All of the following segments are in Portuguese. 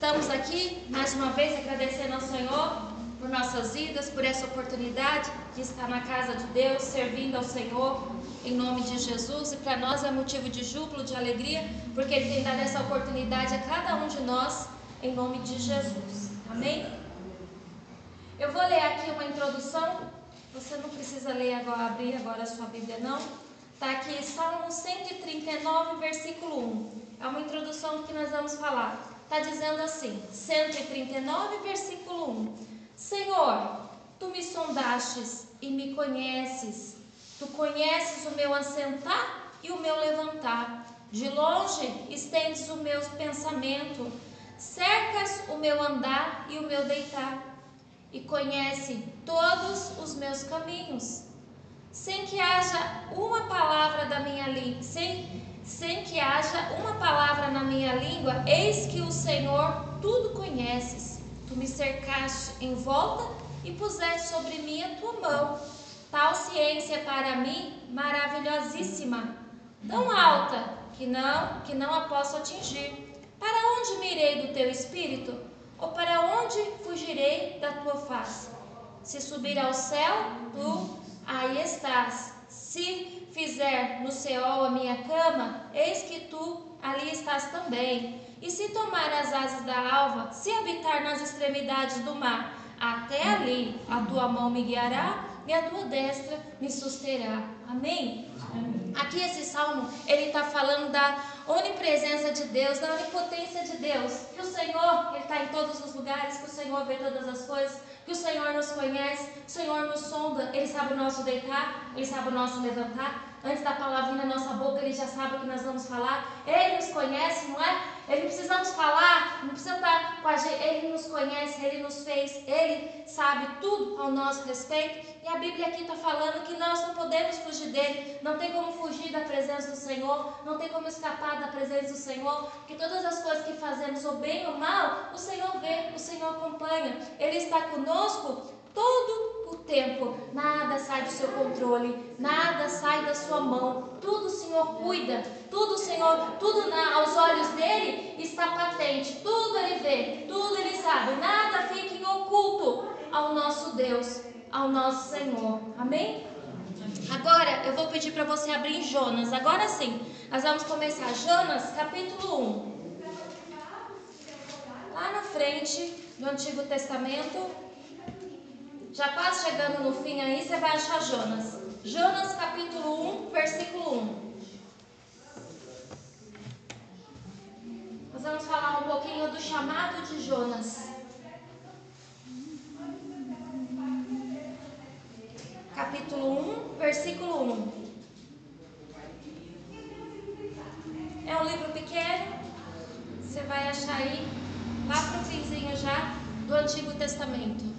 Estamos aqui mais uma vez agradecendo ao Senhor por nossas vidas, por essa oportunidade de estar na casa de Deus, servindo ao Senhor em nome de Jesus. E para nós é motivo de júbilo, de alegria, porque Ele tem dado essa oportunidade a cada um de nós em nome de Jesus. Amém? Eu vou ler aqui uma introdução. Você não precisa ler agora, abrir agora a sua Bíblia, não. Está aqui Salmo 139, versículo 1. É uma introdução que nós vamos falar. Está dizendo assim, 139, versículo 1. Senhor, Tu me sondastes e me conheces. Tu conheces o meu assentar e o meu levantar. De longe estendes o meu pensamento. Cercas o meu andar e o meu deitar. E conhece todos os meus caminhos. Sem que haja uma palavra da minha língua, sem que haja uma palavra na minha língua, eis que o Senhor tudo conheces. Tu me cercaste em volta e puseste sobre mim a tua mão. Tal ciência para mim maravilhosíssima, tão alta que não a posso atingir. Para onde me irei do teu espírito? Ou para onde fugirei da tua face? Se subir ao céu, tu aí estás. Se fizer no Seol a minha cama, eis que tu ali estás também. E se tomar as asas da alva, se habitar nas extremidades do mar, até ali a tua mão me guiará e a tua destra me susterá. Amém? Amém. Aqui esse salmo, ele está falando da onipresença de Deus, da onipotência de Deus. Que o Senhor, Ele está em todos os lugares, que o Senhor vê todas as coisas, que o Senhor nos conhece, o Senhor nos sonda, Ele sabe o nosso deitar, Ele sabe o nosso levantar. Antes da palavra vir na nossa boca, Ele já sabe o que nós vamos falar. Ele nos conhece, não é? Ele não precisamos falar, não precisa estar com a gente. Ele nos conhece, Ele nos fez, Ele sabe tudo ao nosso respeito. E a Bíblia aqui está falando que nós não podemos fugir dele, não tem como fugir da presença do Senhor, não tem como escapar da presença do Senhor, porque todas as coisas que fazemos, ou bem ou mal, o Senhor vê, o Senhor acompanha. Ele está conosco todo o tempo, nada sai do seu controle, nada sai da sua mão, tudo o Senhor cuida, tudo o Senhor, tudo aos olhos dele está patente, tudo ele vê, tudo ele sabe, nada fica em oculto ao nosso Deus, ao nosso Senhor. Amém? Agora eu vou pedir para você abrir em Jonas, agora sim, nós vamos começar Jonas capítulo 1, lá na frente do Antigo Testamento. Já quase chegando no fim aí, você vai achar Jonas. Jonas capítulo 1, versículo 1. Nós vamos falar um pouquinho do chamado de Jonas. Capítulo 1, versículo 1. É um livro pequeno, você vai achar aí, lá para o finzinho já do Antigo Testamento.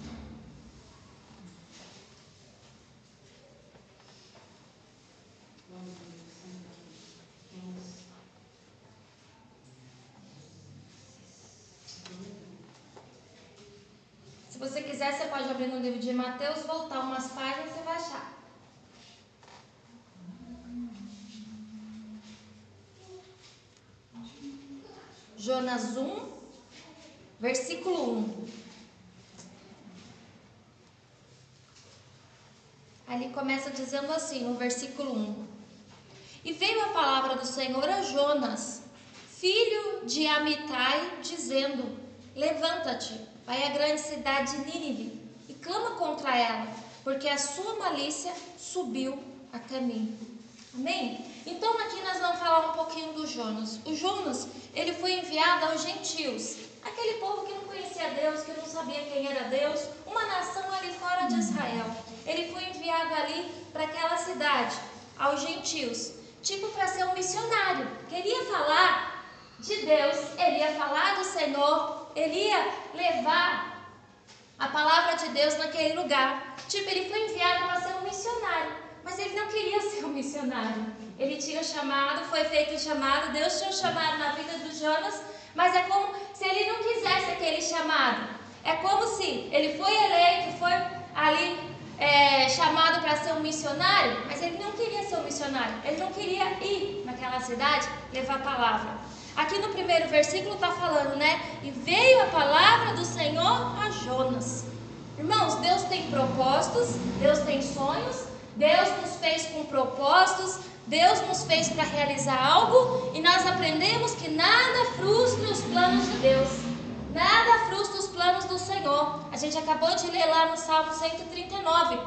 Se você quiser, você pode abrir no livro de Mateus, voltar umas páginas, você vai achar. Jonas 1, versículo 1. Ali começa dizendo assim, no versículo 1. E veio a palavra do Senhor a Jonas, filho de Amitai, dizendo: levanta-te, vai à grande cidade de Nínive e clama contra ela, porque a sua malícia subiu até mim. Amém? Então aqui nós vamos falar um pouquinho do Jonas. O Jonas, ele foi enviado aos gentios, aquele povo que não conhecia Deus, que não sabia quem era Deus, uma nação ali fora de Israel. Ele foi enviado ali para aquela cidade, aos gentios, tipo para ser um missionário. Queria falar de Deus, ele ia falar do Senhor, ele ia levar a palavra de Deus naquele lugar. Tipo, ele foi enviado para ser um missionário, mas ele não queria ser um missionário. Ele tinha um chamado, foi feito um chamado, Deus tinha um chamado na vida do Jonas, mas é como se ele não quisesse aquele chamado. É como se ele foi eleito, foi ali chamado para ser um missionário, mas ele não queria ser um missionário, ele não queria ir naquela cidade levar a palavra. Aqui no primeiro versículo está falando, né? E veio a palavra do Senhor a Jonas. Irmãos, Deus tem propósitos, Deus tem sonhos, Deus nos fez com propósitos, Deus nos fez para realizar algo, e nós aprendemos que nada frustra os planos de Deus, nada frustra os planos do Senhor. A gente acabou de ler lá no Salmo 139,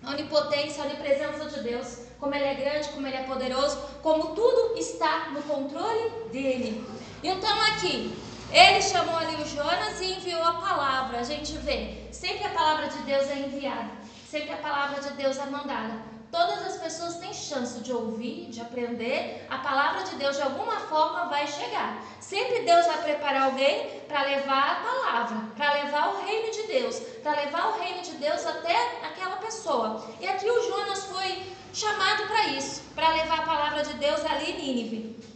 a onipotência, a onipresença de Deus, como Ele é grande, como Ele é poderoso, como tudo está no controle dEle. Então aqui, Ele chamou ali o Jonas e enviou a palavra. A gente vê, sempre a palavra de Deus é enviada, sempre a palavra de Deus é mandada. Todas as pessoas têm chance de ouvir, de aprender. A palavra de Deus de alguma forma vai chegar. Sempre Deus vai preparar alguém para levar a palavra, para levar o reino de Deus, para levar o reino de Deus até aquela pessoa. E aqui o Jonas foi chamado para isso, para levar a palavra de Deus ali em Nínive.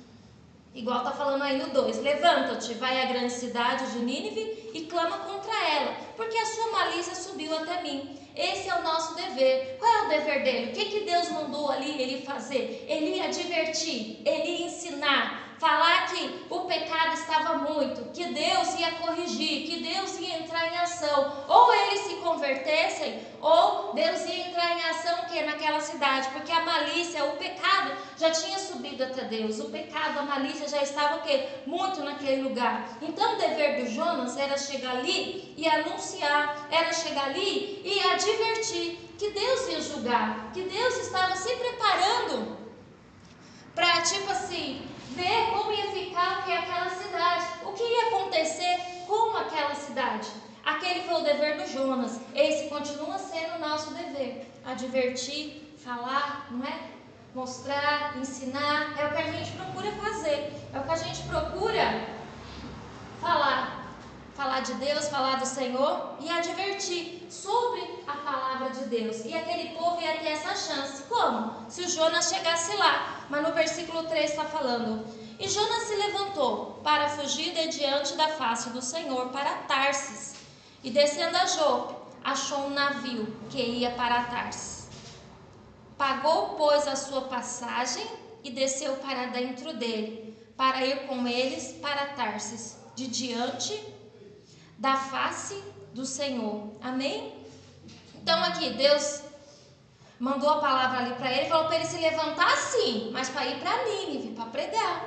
Igual está falando aí no 2, levanta-te, vai à grande cidade de Nínive e clama contra ela, porque a sua malícia subiu até mim. Esse é o nosso dever. Qual é o dever dele? O que Deus mandou ali ele fazer? Ele ia advertir, ele ia ensinar, falar que o pecado estava muito, que Deus ia corrigir, que Deus ia entrar em ação. Ou eles se convertessem, ou Deus ia entrar em ação que naquela cidade, porque a malícia, o pecado já tinha subido até Deus. O pecado, a malícia já estava o quê? Muito naquele lugar. Então o dever do Jonas era chegar ali e anunciar, era chegar ali e advertir que Deus ia julgar, que Deus estava se preparando para, tipo assim, ver como ia ficar o que é aquela cidade, o que ia acontecer com aquela cidade. Aquele foi o dever do Jonas. Esse continua sendo o nosso dever: advertir, falar, não é? Mostrar, ensinar. É o que a gente procura fazer, é o que a gente procura falar de Deus, falar do Senhor e advertir sobre a palavra de Deus. E aquele povo ia ter essa chance. Como? Se o Jonas chegasse lá. Mas no versículo 3 está falando: e Jonas se levantou para fugir de diante da face do Senhor para Tarsis, e descendo a Jope, achou um navio que ia para Tarsis. Pagou, pois, a sua passagem e desceu para dentro dele, para ir com eles para Tarsis, de diante da face do Senhor. Amém? Então aqui Deus mandou a palavra ali para ele, falou para ele se levantar sim, mas para ir para Nínive, para pregar,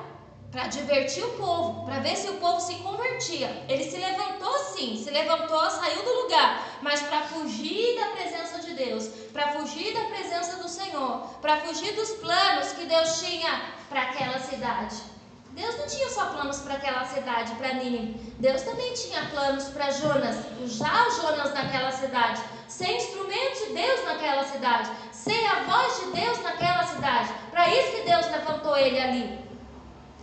para advertir o povo, para ver se o povo se convertia. Ele se levantou sim, se levantou, saiu do lugar, mas para fugir da presença de Deus, para fugir da presença do Senhor, para fugir dos planos que Deus tinha para aquela cidade. Deus não tinha só planos para aquela cidade, para Nínive. Deus também tinha planos para Jonas. Já o Jonas naquela cidade, ser instrumento de Deus naquela cidade, ser a voz de Deus naquela cidade. Para isso que Deus levantou ele ali.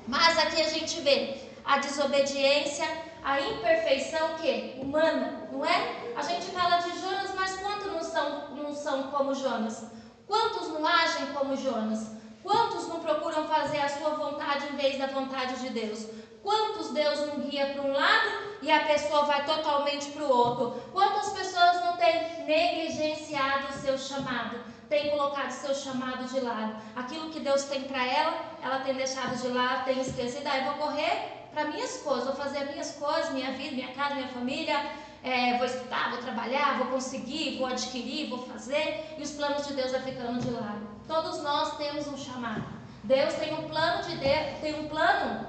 Mas aqui a gente vê a desobediência, a imperfeição que humana, não é? A gente fala de Jonas, mas quantos não são como Jonas? Quantos não agem como Jonas? Quantos não procuram fazer a sua vontade em vez da vontade de Deus? Quantos Deus não guia para um lado e a pessoa vai totalmente para o outro? Quantas pessoas não têm negligenciado o seu chamado? Têm colocado o seu chamado de lado? Aquilo que Deus tem para ela tem deixado de lado, tem esquecido. Eu vou correr para minhas coisas, vou fazer minhas coisas, minha vida, minha casa, minha família. Vou estudar, vou trabalhar, vou conseguir, vou adquirir, vou fazer. E os planos de Deus vão ficando de lado. Todos nós temos um chamado. Deus tem um plano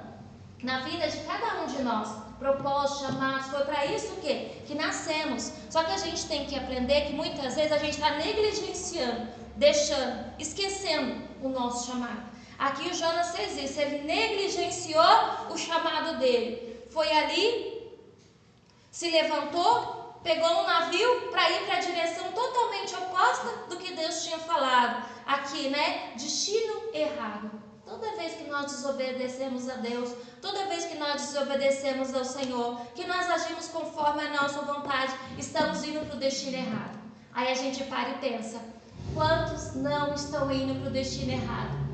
na vida de cada um de nós. Propósitos, chamados, foi para isso que nascemos. Só que a gente tem que aprender que muitas vezes a gente está negligenciando, deixando, esquecendo o nosso chamado. Aqui o Jonas fez isso, ele negligenciou o chamado dele. Foi ali, se levantou, pegou um navio para ir para a direção totalmente oposta do que Deus tinha falado. Aqui, né? Destino errado. Toda vez que nós desobedecemos a Deus, toda vez que nós desobedecemos ao Senhor, que nós agimos conforme a nossa vontade, estamos indo para o destino errado. Aí a gente para e pensa: quantos não estão indo para o destino errado?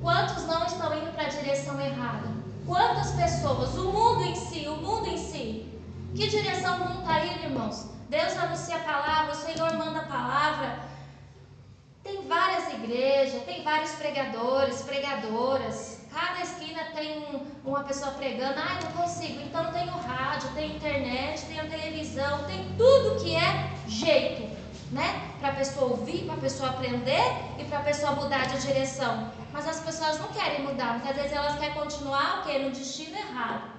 Quantos não estão indo para a direção errada? Quantas pessoas, o mundo em si, que direção o mundo está indo, irmãos? Deus anuncia a palavra, o Senhor manda a palavra. Tem várias igrejas, tem vários pregadores, pregadoras, Cada esquina tem uma pessoa pregando. Ah, eu não consigo. Então tem o rádio, tem a internet, tem a televisão, tem tudo que é jeito, né? Para a pessoa ouvir, para a pessoa aprender e para a pessoa mudar de direção. Mas as pessoas não querem mudar, porque às vezes elas querem continuar o quê? No destino errado.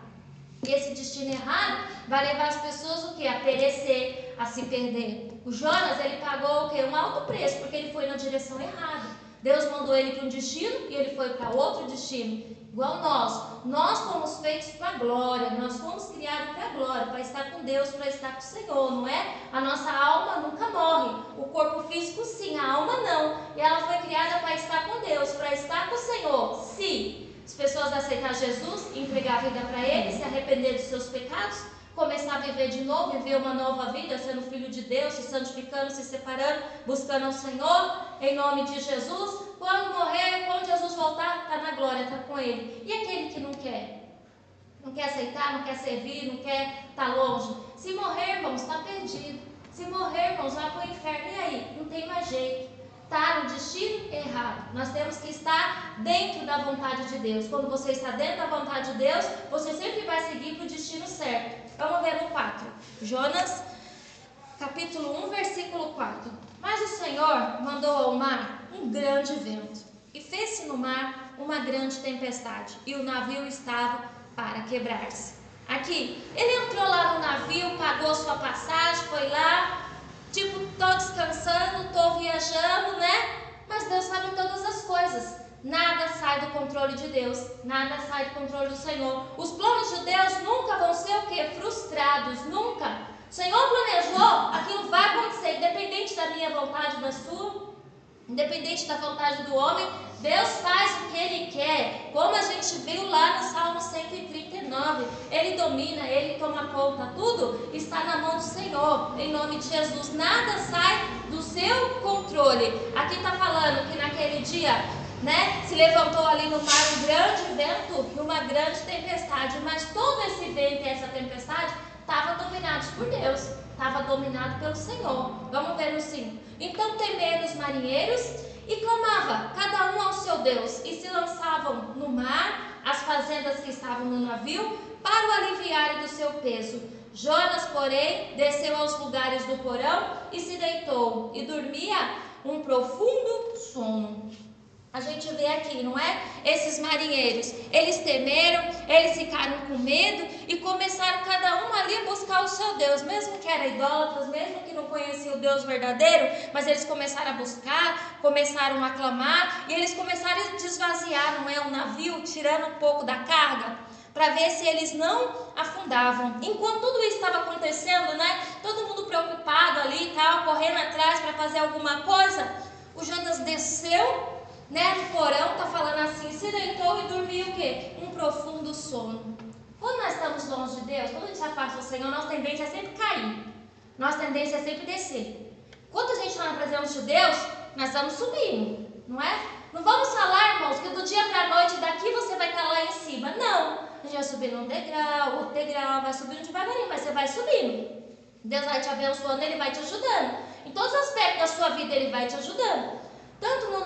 E esse destino errado vai levar as pessoas o quê? A perecer, a se perder. O Jonas, ele pagou o quê? Um alto preço, porque ele foi na direção errada. Deus mandou ele para um destino e ele foi para outro destino. Igual nós fomos feitos para a glória, nós fomos criados para a glória, para estar com Deus, para estar com o Senhor, não é? A nossa alma nunca morre, o corpo físico sim, a alma não. E ela foi criada para estar com Deus, para estar com o Senhor. Se as pessoas aceitar Jesus, entregar a vida para Ele, se arrepender dos seus pecados, começar a viver de novo, viver uma nova vida, sendo filho de Deus, se santificando, se separando, buscando o Senhor, em nome de Jesus. Quando morrer, quando Jesus voltar, está na glória, está com Ele. E aquele que não quer? Não quer aceitar, não quer servir, não quer estar longe? Se morrer, irmãos, está perdido. Se morrer, irmãos, vai para o inferno. E aí? Não tem mais jeito. Está no destino errado. Nós temos que estar dentro da vontade de Deus. Quando você está dentro da vontade de Deus, você sempre vai seguir para o destino certo. Vamos ver no 4. Jonas, capítulo 1, versículo 4. Mas o Senhor mandou ao mar um grande vento, e fez-se no mar uma grande tempestade, e o navio estava para quebrar-se. Aqui, ele entrou lá no navio, pagou sua passagem, foi lá, tipo, tô descansando, tô viajando, né? Mas Deus sabe todas as coisas. Nada sai do controle de Deus, nada sai do controle do Senhor. Os planos de Deus nunca vão ser o quê? Frustrados, nunca. O Senhor planejou, aquilo vai acontecer, independente da minha vontade, da sua, independente da vontade do homem. Deus faz o que Ele quer, como a gente viu lá no Salmo 139, Ele domina, Ele toma conta, tudo está na mão do Senhor, em nome de Jesus, nada sai do seu controle. Aqui está falando que naquele dia, né, se levantou ali no mar um grande vento e uma grande tempestade, mas todo esse vento e essa tempestade estavam dominados por Deus, estava dominado pelo Senhor. Vamos ver no 5. Então temeram os marinheiros e clamava cada um ao seu Deus, e se lançavam no mar as fazendas que estavam no navio para o aliviarem do seu peso. Jonas, porém, desceu aos lugares do porão e se deitou, e dormia um profundo sono. A gente vê aqui, não é? Esses marinheiros, eles temeram, eles ficaram com medo e começaram cada um ali a buscar o seu Deus, mesmo que eram idólatras, mesmo que não conheciam o Deus verdadeiro, mas eles começaram a buscar, começaram a clamar e eles começaram a desvaziar, não é? O navio, tirando um pouco da carga, para ver se eles não afundavam. Enquanto tudo isso estava acontecendo, né? Todo mundo preocupado ali e tal, correndo atrás para fazer alguma coisa, o Jonas desceu, né, no porão, está falando assim, se deitou e dormiu o quê? Um profundo sono. Quando nós estamos longe de Deus, quando a gente se afasta do Senhor, nossa tendência é sempre cair. Nossa tendência é sempre descer. Quando a gente está na presença de Deus, nós estamos subindo, não é? Não vamos falar, irmãos, que do dia para a noite, daqui você vai estar lá em cima. Não. A gente vai subindo um degrau, outro degrau, vai subindo devagarinho, mas você vai subindo. Deus vai te abençoando, Ele vai te ajudando. Em todos os aspectos da sua vida, Ele vai te ajudando. Tanto no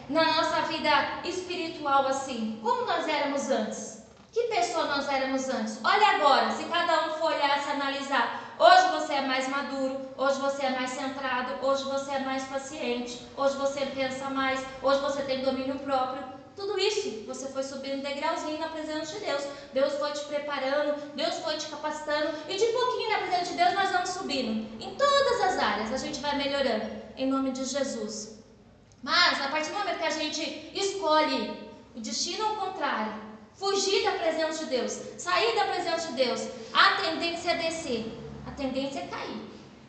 na nossa vida espiritual assim, como nós éramos antes. Que pessoa nós éramos antes? Olha agora, se cada um for olhar, se analisar. Hoje você é mais maduro, hoje você é mais centrado, hoje você é mais paciente, hoje você pensa mais, hoje você tem domínio próprio. Tudo isso, você foi subindo degrauzinho na presença de Deus. Deus foi te preparando, Deus foi te capacitando. E de pouquinho na presença de Deus nós vamos subindo. Em todas as áreas a gente vai melhorando, em nome de Jesus. Mas a partir do momento que a gente escolhe o destino ao contrário, fugir da presença de Deus, sair da presença de Deus, a tendência é descer, a tendência é cair.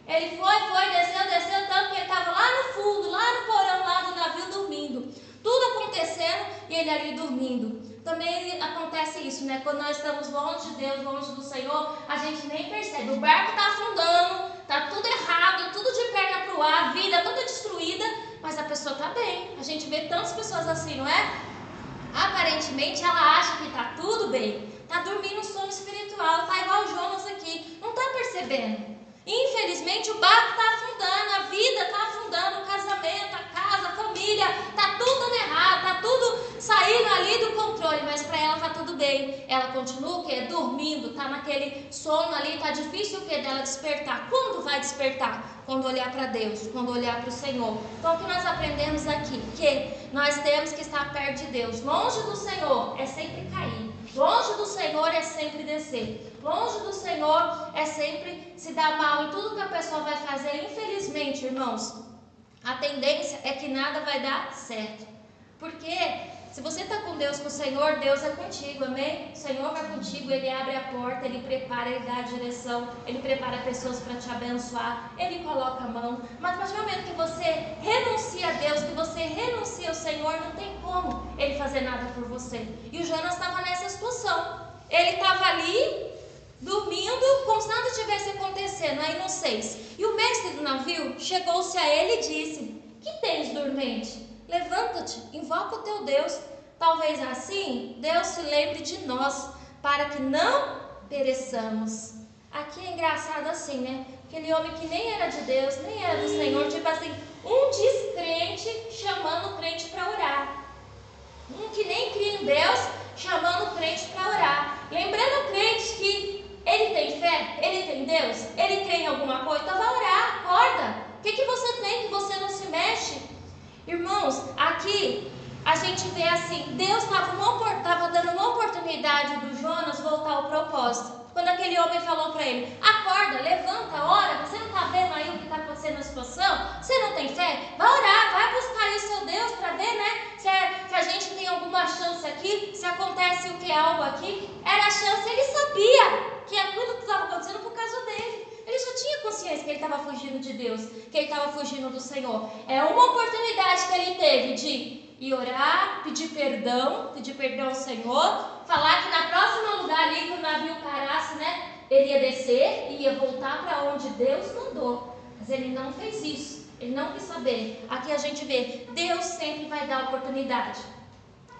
Ele desceu, tanto que ele estava lá no fundo, lá no porão, lá do navio dormindo. Tudo acontecendo e ele ali dormindo. Também acontece isso, né? Quando nós estamos longe de Deus, longe do Senhor, a gente nem percebe. O barco está afundando, está tudo errado, tudo de perna para o ar, a vida toda destruída, mas a pessoa está bem. A gente vê tantas pessoas assim, não é? Aparentemente ela acha que está tudo bem, está dormindo um sono espiritual, está igual o Jonas aqui, não está percebendo. Infelizmente o barco está afundando, a vida está afundando, o casamento, a casa, a família, está tudo dando errado, está tudo saindo ela continua o quê? Dormindo, tá naquele sono ali, tá difícil o quê? Dela despertar. Quando vai despertar? Quando olhar para Deus, quando olhar para o Senhor. Então o que nós aprendemos aqui? Que nós temos que estar perto de Deus. Longe do Senhor é sempre cair. Longe do Senhor é sempre descer. Longe do Senhor é sempre se dar mal em tudo que a pessoa vai fazer. Infelizmente, irmãos, a tendência é que nada vai dar certo. Porque se você está com Deus, com o Senhor, Deus é contigo, amém? O Senhor vai contigo, Ele abre a porta, Ele prepara, Ele dá a direção, Ele prepara pessoas para te abençoar, Ele coloca a mão. Mas a partir do momento que você renuncia a Deus, que você renuncia ao Senhor, não tem como Ele fazer nada por você. E o Jonas estava nessa situação. Ele estava ali, dormindo, como se nada estivesse acontecendo. Aí no 6, e o mestre do navio chegou-se a ele e disse: que tens, dormente? Levanta-te, invoca o teu Deus. Talvez assim Deus se lembre de nós, para que não pereçamos. Aqui é engraçado assim, né? Aquele homem que nem era de Deus, nem era do Senhor, tipo assim, um descrente chamando o crente para orar. Um que nem cria em Deus, chamando o crente para orar. Lembrando o crente que ele tem fé, ele tem Deus, ele crê em alguma coisa, então vai orar, acorda. O que você tem que você não se mexe? Irmãos, aqui a gente vê assim, Deus estava dando uma oportunidade do Jonas voltar ao propósito. Quando aquele homem falou para ele: acorda, levanta, ora, você não está vendo aí o que está acontecendo na situação? Você não tem fé? Vai orar, vai buscar aí o seu Deus para ver, né? Se a gente tem alguma chance aqui, se acontece o que é algo aqui. Era a chance, ele sabia que aquilo que estava acontecendo por causa dele. Ele já tinha consciência que ele estava fugindo de Deus, que ele estava fugindo do Senhor. É uma oportunidade que ele teve de ir orar, pedir perdão ao Senhor, falar que na próxima lugar ali que o navio parasse, né, ele ia descer e ia voltar para onde Deus mandou. Mas ele não fez isso, ele não quis saber. Aqui a gente vê, Deus sempre vai dar oportunidade.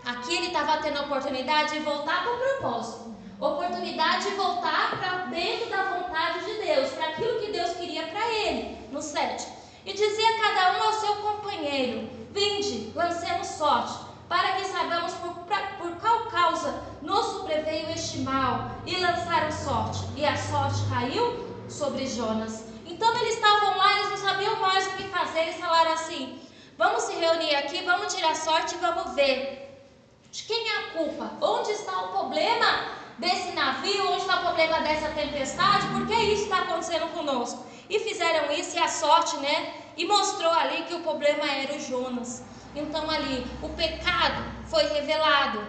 Aqui ele estava tendo a oportunidade de voltar para o propósito. Oportunidade de voltar para dentro da vontade de Deus, para aquilo que Deus queria para ele, no 7. E dizia cada um ao seu companheiro: vinde, lancemos sorte, para que saibamos por qual causa nos sobreveio este mal. E lançaram sorte, e a sorte caiu sobre Jonas. Então eles estavam lá, eles não sabiam mais o que fazer. Eles falaram assim: vamos se reunir aqui, vamos tirar sorte e vamos ver de quem é a culpa, onde está o problema desse navio, onde está o problema dessa tempestade, por que isso está acontecendo conosco? E fizeram isso, e a sorte, né? E mostrou ali que o problema era o Jonas. Então ali, o pecado foi revelado.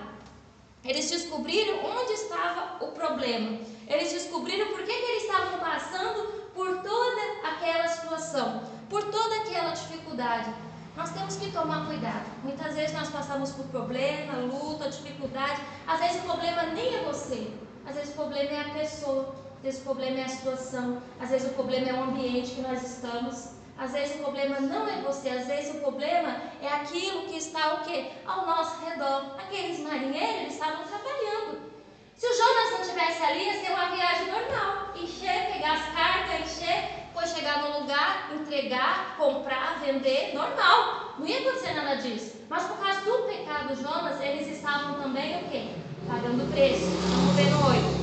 Eles descobriram onde estava o problema. Eles descobriram por que eles estavam passando por toda aquela situação, por toda aquela dificuldade. Nós temos que tomar cuidado. Muitas vezes nós passamos por problema, luta, dificuldade. Às vezes o problema nem é você. Às vezes o problema é a pessoa. Às vezes o problema é a situação. Às vezes o problema é o ambiente que nós estamos. Às vezes o problema não é você. Às vezes o problema é aquilo que está o quê? Ao nosso redor. Aqueles marinheiros, eles estavam trabalhando. Se o Jonas não estivesse ali, ia ser uma viagem normal. Encher, pegar as cargas, encher, depois chegar no lugar, entregar, comprar, vender, normal. Não ia acontecer nada disso. Mas por causa do pecado de Jonas, eles estavam também o quê? Pagando preço. Vamos ver no 8.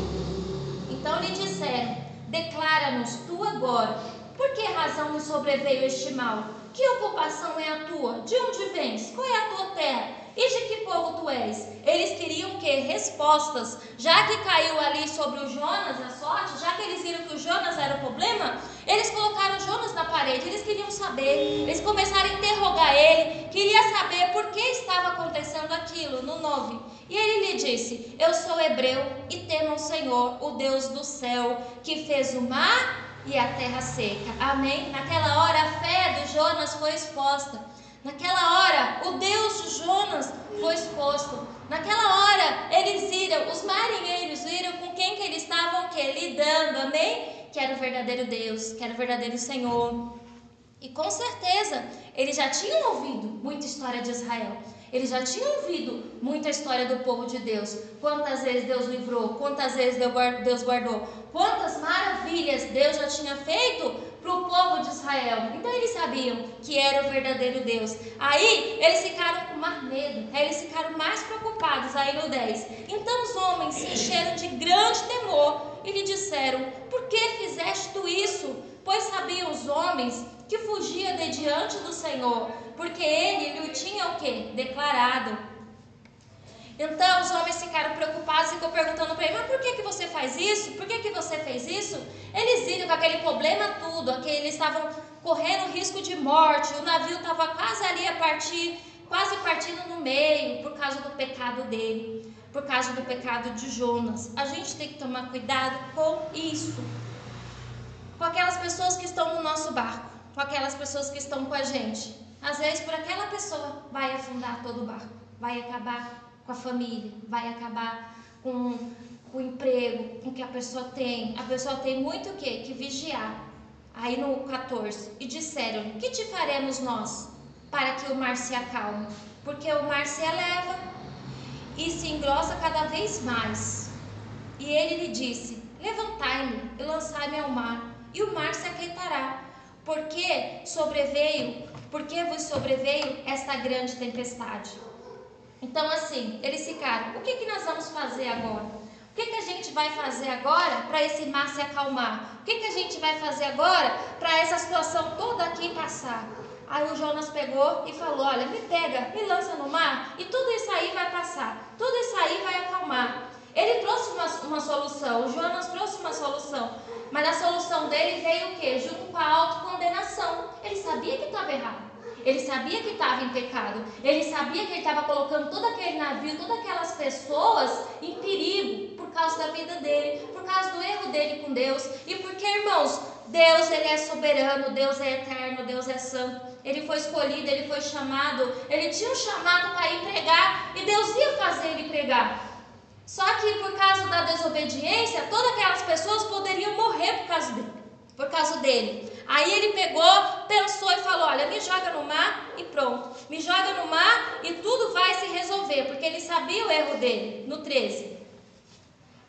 Então lhe disseram: declara-nos tu agora, por que razão nos sobreveio este mal? Que ocupação é a tua? De onde vens? Qual é a tua terra? E de que povo tu és? Eles queriam o quê? Respostas. Já que caiu ali sobre o Jonas a sorte, já que eles viram que o Jonas era o problema, eles colocaram Jonas na parede. Eles queriam saber. Eles começaram a interrogar ele. Queria saber por que estava acontecendo aquilo. No 9. E ele lhe disse: eu sou hebreu e temo ao Senhor, o Deus do céu, que fez o mar e a terra seca. Amém? Naquela hora a fé do Jonas foi exposta. Naquela hora o Deus de Jonas foi exposto. Naquela hora eles viram, os marinheiros viram com quem que eles estavam lidando. Amém? Que era o verdadeiro Deus, que era o verdadeiro Senhor. E com certeza eles já tinham ouvido muita história de Israel. Ele já tinha ouvido muita história do povo de Deus. Quantas vezes Deus livrou, quantas vezes Deus guardou, quantas maravilhas Deus já tinha feito para o povo de Israel. Então eles sabiam que era o verdadeiro Deus. Aí eles ficaram com mais medo, aí eles ficaram mais preocupados, aí no 10. Então os homens se encheram de grande temor e lhe disseram: por que fizeste tu isso? Pois sabiam os homens que fugia de diante do Senhor, porque ele lhe tinha o quê? Declarado. Então os homens ficaram preocupados e ficou perguntando para ele: mas por que você faz isso? Por que você fez isso? Eles viram com aquele problema tudo, eles estavam correndo risco de morte, o navio estava quase ali a partir, quase partindo no meio, por causa do pecado dele, por causa do pecado de Jonas. A gente tem que tomar cuidado com isso, com aquelas pessoas que estão no nosso barco, com aquelas pessoas que estão com a gente. Às vezes por aquela pessoa vai afundar todo o barco, vai acabar com a família, vai acabar com o emprego, com o que a pessoa tem. A pessoa tem muito o quê? Que vigiar. Aí no 14, e disseram: que te faremos nós para que o mar se acalme? Porque o mar se eleva e se engrossa cada vez mais. E ele lhe disse: levantai-me e lançai-me ao mar, e o mar se aquietará, porque vos sobreveio esta grande tempestade. Então assim, eles ficaram: o que nós vamos fazer agora? O que a gente vai fazer agora para esse mar se acalmar? O que a gente vai fazer agora para essa situação toda aqui passar? Aí o Jonas pegou e falou: olha, me pega, me lança no mar e tudo isso aí vai passar, tudo isso aí vai acalmar. Ele trouxe uma solução, o Jonas trouxe uma solução, mas a solução dele veio o quê? Junto com a autocondenação. Ele sabia que estava errado, ele sabia que estava em pecado, ele sabia que ele estava colocando todo aquele navio, todas aquelas pessoas em perigo por causa da vida dele, por causa do erro dele com Deus. E porque, irmãos, Deus, ele é soberano, Deus é eterno, Deus é santo. Ele foi escolhido, ele foi chamado, ele tinha um chamado para ir pregar e Deus ia fazer ele pregar. Só que por causa da desobediência, todas aquelas pessoas poderiam morrer por causa dele. Aí ele pegou, pensou e falou: olha, me joga no mar e pronto. Me joga no mar e tudo vai se resolver, porque ele sabia o erro dele. No 13.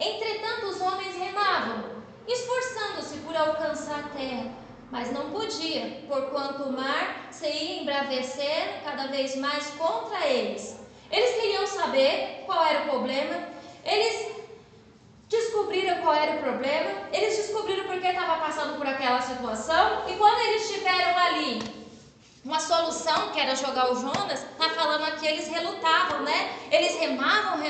Entretanto os homens remavam, esforçando-se por alcançar a terra, mas não podia, porquanto o mar se ia embravecendo cada vez mais contra eles. Eles queriam saber qual era o problema. Eles descobriram qual era o problema, eles descobriram porque estava passando por aquela situação, e quando eles tiveram ali uma solução, que era jogar o Jonas, está falando aqui, eles relutavam, né? Eles remavam,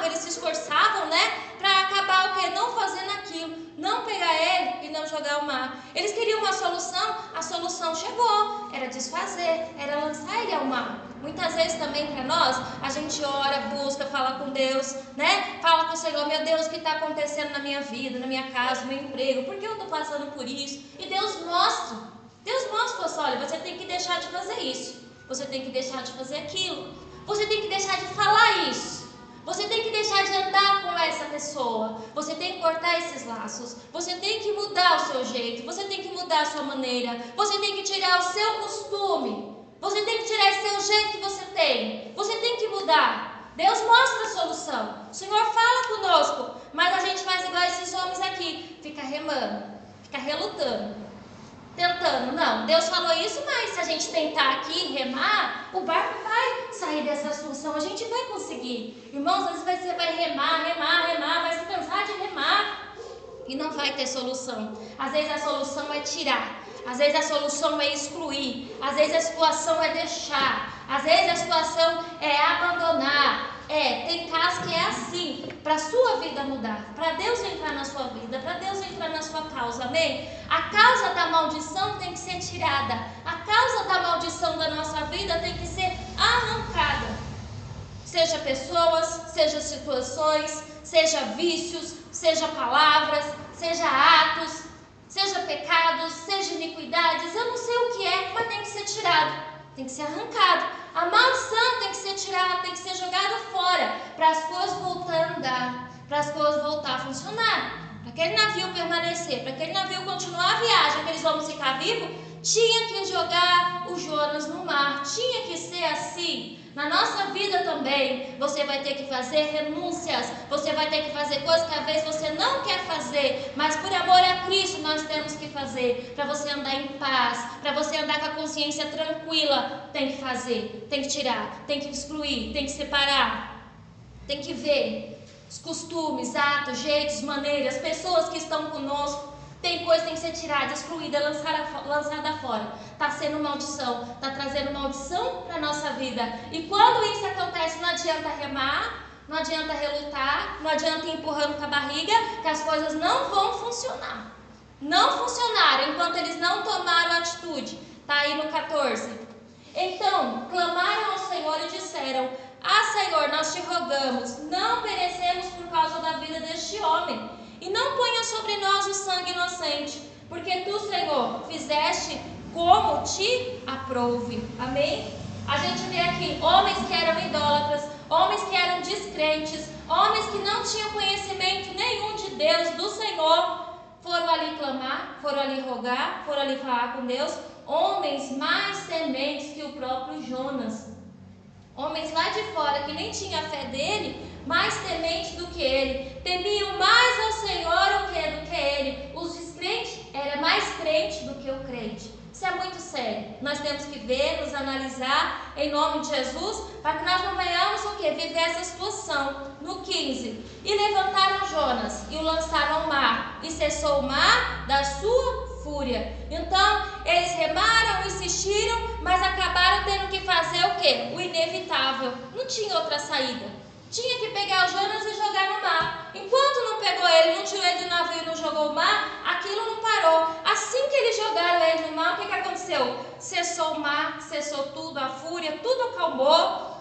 eles se esforçavam, né? Para acabar o quê? Não fazendo aquilo, não pegar ele e não jogar ao mar. Eles queriam uma solução, a solução chegou, era desfazer, era lançar ele ao mar. Muitas vezes também para nós, a gente ora, busca, fala com Deus, né? Fala com o Senhor: meu Deus, o que está acontecendo na minha vida, na minha casa, no meu emprego? Por que eu estou passando por isso? E Deus mostra você: olha, você tem que deixar de fazer isso, você tem que deixar de fazer aquilo, você tem que deixar de falar isso, você tem que deixar de andar com essa pessoa, você tem que cortar esses laços, você tem que mudar o seu jeito, você tem que mudar a sua maneira, você tem que tirar o seu costume, você tem que tirar esse seu jeito que você tem, você tem que mudar. Deus mostra a solução, o Senhor fala conosco, mas a gente faz igual esses homens aqui, fica remando, fica relutando, tentando. Não, Deus falou isso, mas se a gente tentar aqui remar, o barco vai sair dessa solução, a gente vai conseguir. Irmãos, às vezes você vai remar, vai se cansar de remar e não vai ter solução. Às vezes a solução é tirar, às vezes a solução é excluir, às vezes a situação é deixar, às vezes a situação é abandonar. Tem casos que é assim, para a sua vida mudar, para Deus entrar na sua vida, para Deus entrar na sua causa, amém? A causa da maldição tem que ser tirada, a causa da maldição da nossa vida tem que ser arrancada. Seja pessoas, seja situações, seja vícios, seja palavras, seja atos, seja pecados, seja iniquidades, eu não sei o que é, mas tem que ser tirado, tem que ser arrancado. A maldição tem que ser tirada, tem que ser jogada fora, para as coisas voltar a andar, para as coisas voltar a funcionar, para aquele navio permanecer, para aquele navio continuar a viagem, que eles vão ficar vivos. Tinha que jogar o Jonas no mar, tinha que ser assim. Na nossa vida também, você vai ter que fazer renúncias, você vai ter que fazer coisas que às vezes você não quer fazer, mas por amor a Cristo nós temos que fazer, para você andar em paz, para você andar com a consciência tranquila. Tem que fazer, tem que tirar, tem que excluir, tem que separar, tem que ver os costumes, atos, jeitos, maneiras, pessoas que estão conosco. Tem coisa que tem que ser tirada, excluída, lançada fora. Está sendo maldição, está trazendo maldição para a nossa vida. E quando isso acontece, não adianta remar, não adianta relutar, não adianta ir empurrando com a barriga, que as coisas não vão funcionar. Não funcionaram enquanto eles não tomaram atitude. Está aí no 14. Então, clamaram ao Senhor e disseram: Ah, Senhor, nós te rogamos, não perecemos por causa da vida deste homem. E não ponha sobre nós o sangue inocente, porque tu, Senhor, fizeste como te aprouve. Amém? A gente vê aqui homens que eram idólatras, homens que eram descrentes, homens que não tinham conhecimento nenhum de Deus, do Senhor, foram ali clamar, foram ali rogar, foram ali falar com Deus. Homens mais tementes que o próprio Jonas. Homens lá de fora que nem tinha a fé dele, mais tementes do que ele, temiam mais ao Senhor do que ele. Os descrentes eram mais crentes do que o crente. Isso é muito sério. Nós temos que ver, nos analisar em nome de Jesus, para que nós não venhamos o quê? Viver essa situação. No 15, e levantaram Jonas e o lançaram ao mar, e cessou o mar da sua fúria. Então eles remaram, insistiram, mas acabaram tendo que fazer o quê? O inevitável. Não tinha outra saída. Tinha que pegar o Jonas e jogar no mar. Enquanto não pegou ele, não tirou ele do navio e não jogou no mar, aquilo não parou. Assim que eles jogaram ele no mar, o que aconteceu? Cessou o mar, cessou tudo, a fúria, tudo acalmou.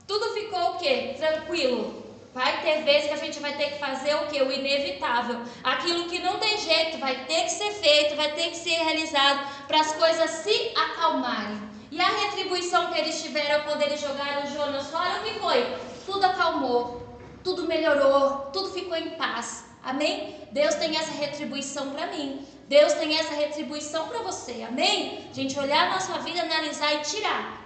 Tudo ficou o quê? Tranquilo. Vai ter vezes que a gente vai ter que fazer o quê? O inevitável. Aquilo que não tem jeito, vai ter que ser feito, vai ter que ser realizado, para as coisas se acalmarem. E a retribuição que eles tiveram quando eles jogaram o Jonas fora, o que foi? Tudo acalmou, tudo melhorou, tudo ficou em paz. Amém? Deus tem essa retribuição para mim. Deus tem essa retribuição para você. Amém? A gente olhar a nossa vida, analisar e tirar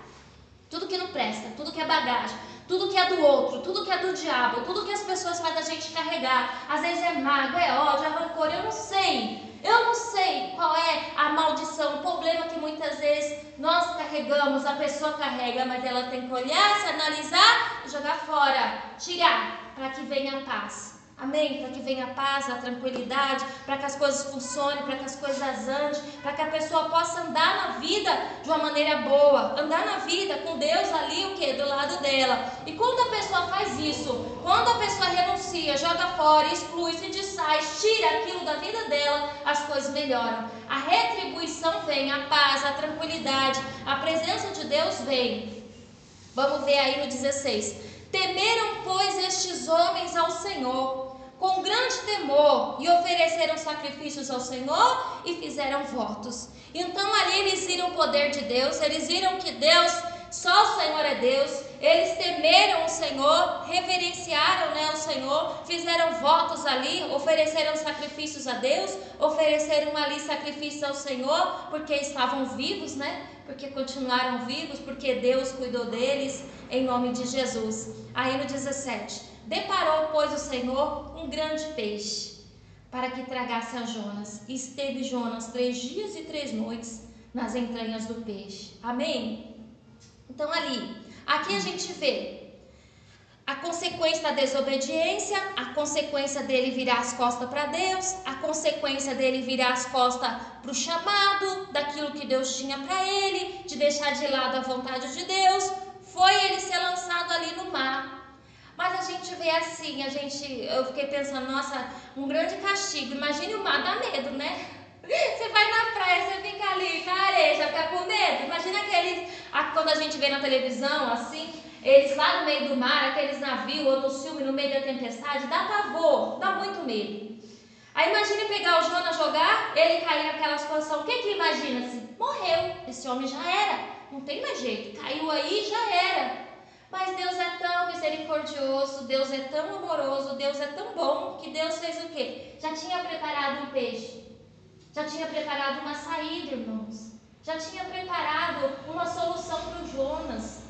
tudo que não presta, tudo que é bagagem, tudo que é do outro, tudo que é do diabo, tudo que as pessoas fazem a gente carregar. Às vezes é mágoa, é ódio, é rancor, eu não sei. Eu não sei qual é a maldição, o problema que muitas vezes nós carregamos, a pessoa carrega, mas ela tem que olhar, se analisar e jogar fora, tirar, para que venha a paz. Amém? Para que venha a paz, a tranquilidade, para que as coisas funcionem, para que as coisas andem, para que a pessoa possa andar na vida de uma maneira boa, andar na vida com Deus ali, o quê? Do lado dela. E quando a pessoa faz isso, quando a pessoa renuncia, joga fora, exclui, se desfaz, tira aquilo da vida dela, as coisas melhoram. A retribuição vem, a paz, a tranquilidade, a presença de Deus vem. Vamos ver aí no 16. Temeram, pois, estes homens ao Senhor com grande temor, e ofereceram sacrifícios ao Senhor e fizeram votos. Então ali eles viram o poder de Deus, eles viram que Deus, só o Senhor é Deus. Eles temeram o Senhor, reverenciaram, o Senhor, fizeram votos ali, ofereceram sacrifícios a Deus, ofereceram ali sacrifícios ao Senhor, porque estavam vivos, porque continuaram vivos, porque Deus cuidou deles, em nome de Jesus. Aí no 17, deparou, pois, o Senhor um grande peixe, para que tragasse a Jonas. E esteve Jonas 3 dias e 3 noites nas entranhas do peixe. Amém? Então aqui a gente vê a consequência da desobediência, a consequência dele virar as costas para Deus, a consequência dele virar as costas para o chamado, daquilo que Deus tinha para ele, de deixar de lado a vontade de Deus, foi ele ser lançado ali no mar. Mas a gente vê assim, eu fiquei pensando, nossa, um grande castigo. Imagine o mar, dá medo, Você vai na praia, você fica ali na areia, já fica com medo. Imagina quando a gente vê na televisão, assim, eles lá no meio do mar, aqueles navios ou no filme, no meio da tempestade, dá pavor, dá muito medo. Aí imagine pegar o Jonas, jogar, ele cair naquela situação. O que imagina-se? Morreu, esse homem já era, não tem mais jeito, caiu aí, já era. Mas Deus é tão misericordioso, Deus é tão amoroso, Deus é tão bom, que Deus fez o quê? Já tinha preparado um peixe, já tinha preparado uma saída, irmãos, já tinha preparado uma solução para o Jonas.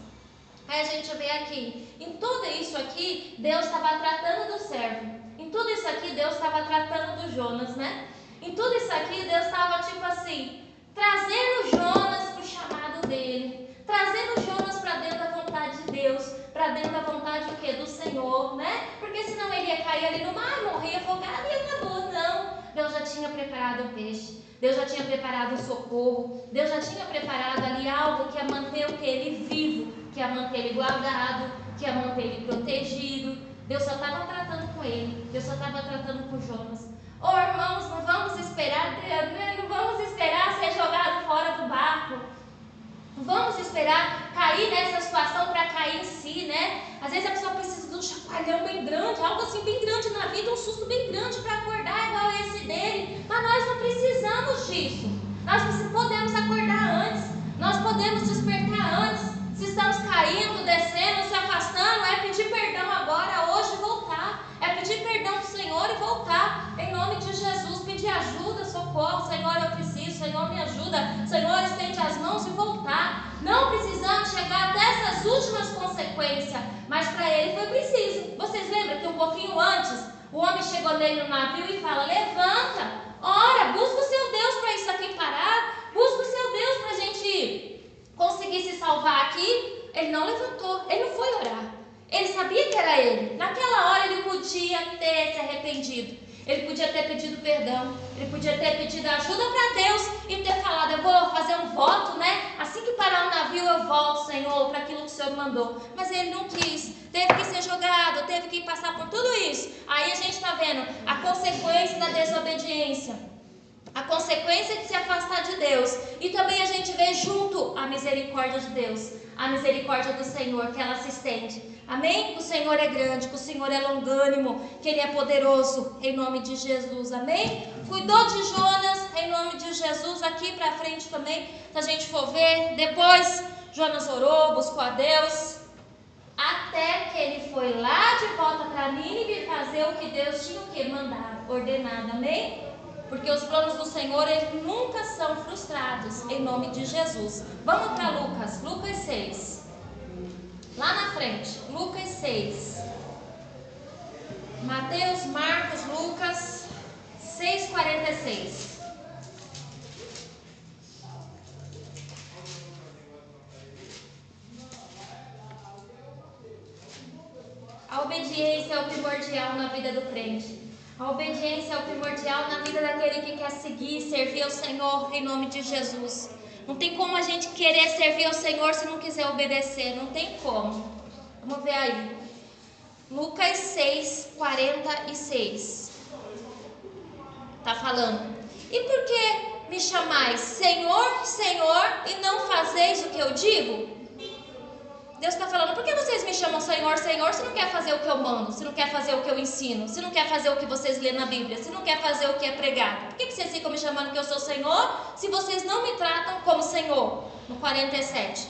Aí a gente vê aqui, em tudo isso aqui, Deus estava tratando do servo. Em tudo isso aqui, Deus estava tratando do Jonas, né? Em tudo isso aqui, Deus estava tipo assim, trazendo Jonas para o chamado dele, trazendo Jonas para dentro da vontade de Deus, para dentro da vontade o quê? Do Senhor, né? Porque senão ele ia cair ali no mar, morrer afogado e acabou. Não, Deus já tinha preparado o peixe, Deus já tinha preparado o socorro, Deus já tinha preparado ali algo que ia manter o que? Ele vivo, que ia manter ele guardado, que ia manter ele protegido. Deus só estava tratando com ele, Deus só estava tratando com Jonas. Oh, irmãos, não vamos esperar Deus, né? Não vamos esperar ser jogado fora do barco. Não vamos esperar cair nessa situação para cair em si, né? Às vezes a pessoa precisa de um chacoalhão bem grande, algo assim bem grande na vida, um susto bem grande para acordar igual esse dele. Mas nós não precisamos disso. Nós podemos acordar antes, nós podemos despertar antes. Se estamos caindo, descendo, se afastando, é pedir perdão agora, hoje, e voltar. É pedir perdão para o Senhor e voltar. Em nome de Jesus, pedir ajuda, socorro. Senhor, eu preciso. Senhor, me ajuda. Senhor, estende as mãos e voltar. Não precisamos chegar até essas últimas consequências. Mas para ele foi preciso. Vocês lembram que um pouquinho antes, o homem chegou nele no navio e fala: levanta, ora, busca o seu Deus para isso aqui parar. Busca o seu Deus para a gente conseguir se salvar aqui. Ele não levantou, ele não foi orar. Ele sabia que era ele. Naquela hora ele podia ter se arrependido, ele podia ter pedido perdão, ele podia ter pedido ajuda para Deus e ter falado: eu vou fazer um voto, né? Assim que parar o navio eu volto, Senhor, para aquilo que o Senhor mandou. Mas ele não quis, teve que ser jogado, teve que passar por tudo isso. Aí a gente está vendo a consequência da desobediência, a consequência de se afastar de Deus. E também a gente vê junto a misericórdia de Deus, a misericórdia do Senhor, que ela se estende. Amém? Que o Senhor é grande, que o Senhor é longânimo, que Ele é poderoso, em nome de Jesus. Amém? Cuidou de Jonas, em nome de Jesus. Aqui pra frente também, se a gente for ver, depois Jonas orou, buscou a Deus, até que ele foi lá de volta para Nínive fazer o que Deus tinha o que? Mandado, ordenado. Amém? Porque os planos do Senhor, eles nunca são frustrados, em nome de Jesus. Vamos para Lucas, Lucas 6. Lá na frente, Lucas 6. Mateus, Marcos, Lucas 6:46. A obediência é o primordial na vida do crente. A obediência é o primordial na vida daquele que quer seguir e servir ao Senhor, em nome de Jesus. Não tem como a gente querer servir ao Senhor se não quiser obedecer. Não tem como. Vamos ver aí. Lucas 6:46. Está falando: e por que me chamais Senhor, Senhor, e não fazeis o que eu digo? Deus está falando: por que vocês me chamam Senhor, Senhor, se não quer fazer o que eu mando, se não quer fazer o que eu ensino, se não quer fazer o que vocês lêem na Bíblia, se não quer fazer o que é pregado? Por que vocês ficam me chamando que eu sou Senhor, se vocês não me tratam como Senhor? No 47.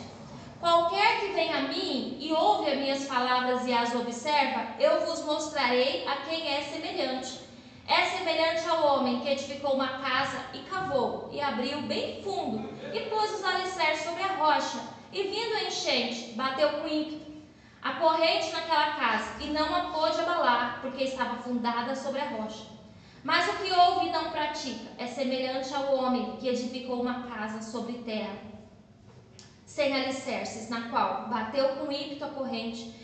Qualquer que vem a mim e ouve as minhas palavras e as observa, eu vos mostrarei a quem é semelhante. É semelhante ao homem que edificou uma casa e cavou, e abriu bem fundo, e pôs os alicerces sobre a rocha. E vindo a enchente, bateu com ímpeto a corrente naquela casa, e não a pôde abalar, porque estava fundada sobre a rocha. Mas o que ouve e não pratica é semelhante ao homem que edificou uma casa sobre terra, sem alicerces, na qual bateu com ímpeto a corrente,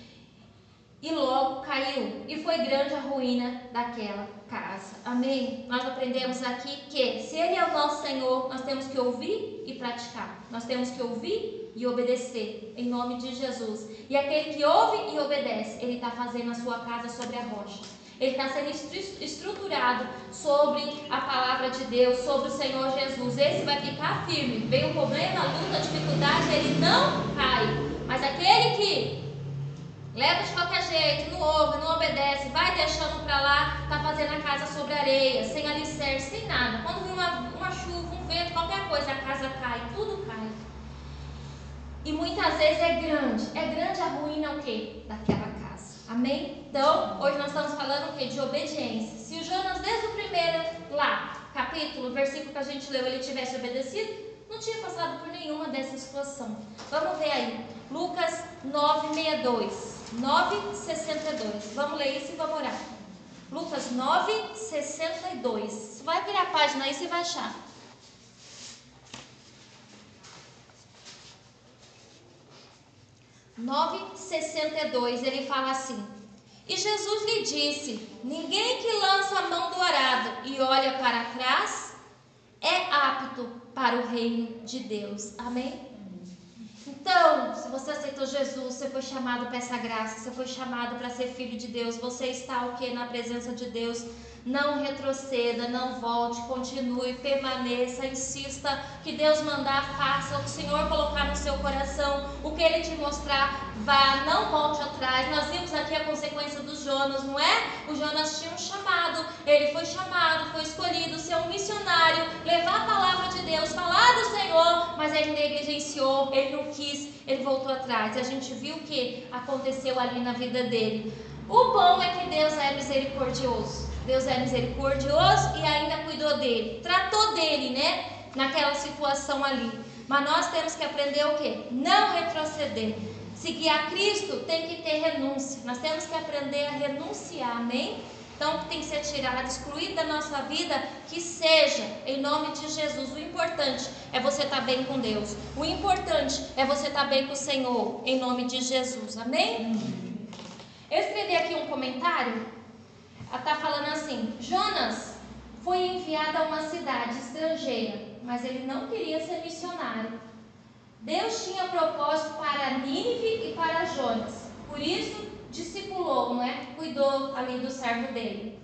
e logo caiu, e foi grande a ruína daquela casa. Amém? Nós aprendemos aqui que, se Ele é o nosso Senhor, nós temos que ouvir e praticar. Nós temos que ouvir e obedecer, em nome de Jesus. E aquele que ouve e obedece, ele está fazendo a sua casa sobre a rocha. Ele está sendo estruturado sobre a palavra de Deus, sobre o Senhor Jesus. Esse vai ficar firme. Vem o problema, a luta, a dificuldade, ele não cai. Mas aquele que leva de qualquer jeito, não ouve, não obedece, vai deixando para lá, está fazendo a casa sobre areia, sem alicerce, sem nada. Quando vem uma chuva, um vento, qualquer coisa, a casa cai, tudo cai. E muitas vezes é grande a ruína o quê? Daquela casa. Amém? Então, hoje nós estamos falando o quê? De obediência. Se o Jonas, desde o primeiro lá, capítulo, versículo que a gente leu, ele tivesse obedecido, não tinha passado por nenhuma dessa situação. Vamos ver aí. Lucas 9:62. 9:62. Vamos ler isso e vamos orar. Lucas 9:62. Você vai virar a página aí, você vai achar. (9:62). Ele fala assim: e Jesus lhe disse: ninguém que lança a mão do arado e olha para trás é apto para o reino de Deus. Amém? Então, se você aceitou Jesus, você foi chamado para essa graça, você foi chamado para ser filho de Deus, você está o que? Na presença de Deus. Não retroceda, não volte, continue, permaneça, insista. Que Deus mandar, faça. O que o Senhor colocar no seu coração, o que Ele te mostrar, vá, não volte atrás. Nós vimos aqui a consequência do Jonas, não é? O Jonas tinha um chamado, ele foi chamado, foi escolhido ser um missionário, levar a palavra de Deus, falar do Senhor, mas ele negligenciou, ele não quis, ele voltou atrás. E a gente viu o que aconteceu ali na vida dele. O bom é que Deus é misericordioso. Deus é misericordioso e ainda cuidou dele, tratou dele, né? Naquela situação ali. Mas nós temos que aprender o quê? Não retroceder. Seguir a Cristo tem que ter renúncia. Nós temos que aprender a renunciar, amém? Então, o que tem que ser tirado, excluído da nossa vida, que seja, em nome de Jesus. O importante é você estar bem com Deus. O importante é você estar bem com o Senhor, em nome de Jesus, amém? Eu escrevi aqui um comentário. Ela está falando assim: Jonas foi enviado a uma cidade estrangeira, mas ele não queria ser missionário. Deus tinha propósito para Nínive e para Jonas, por isso discipulou, não é? Cuidou ali do servo dele.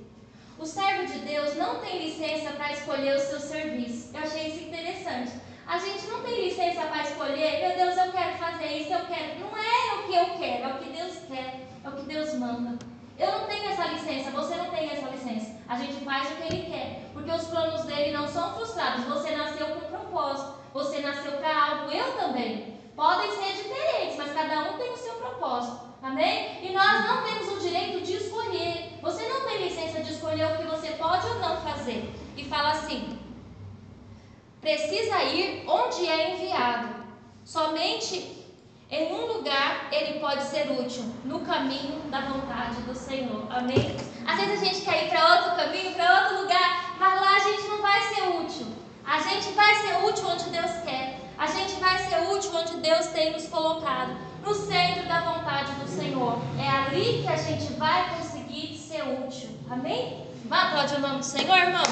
O servo de Deus não tem licença para escolher o seu serviço. Eu achei isso interessante. A gente não tem licença para escolher, meu Deus, eu quero fazer isso, eu quero. Não é o que eu quero, é o que Deus quer, é o que Deus manda. Eu não tenho essa licença, você não tem essa licença. A gente faz o que Ele quer, porque os planos dele não são frustrados. Você nasceu com um propósito, você nasceu para algo, eu também. Podem ser diferentes, mas cada um tem o seu propósito, amém? E nós não temos o direito de escolher. Você não tem licença de escolher o que você pode ou não fazer. E fala assim: precisa ir onde é enviado. Somente em um lugar ele pode ser útil, no caminho da vontade do Senhor, amém? Às vezes a gente quer ir para outro caminho, para outro lugar, mas lá a gente não vai ser útil. A gente vai ser útil onde Deus quer. A gente vai ser útil onde Deus tem nos colocado, no centro da vontade do Senhor. É ali que a gente vai conseguir ser útil, amém? Vá, aplaudir o nome do Senhor, irmão.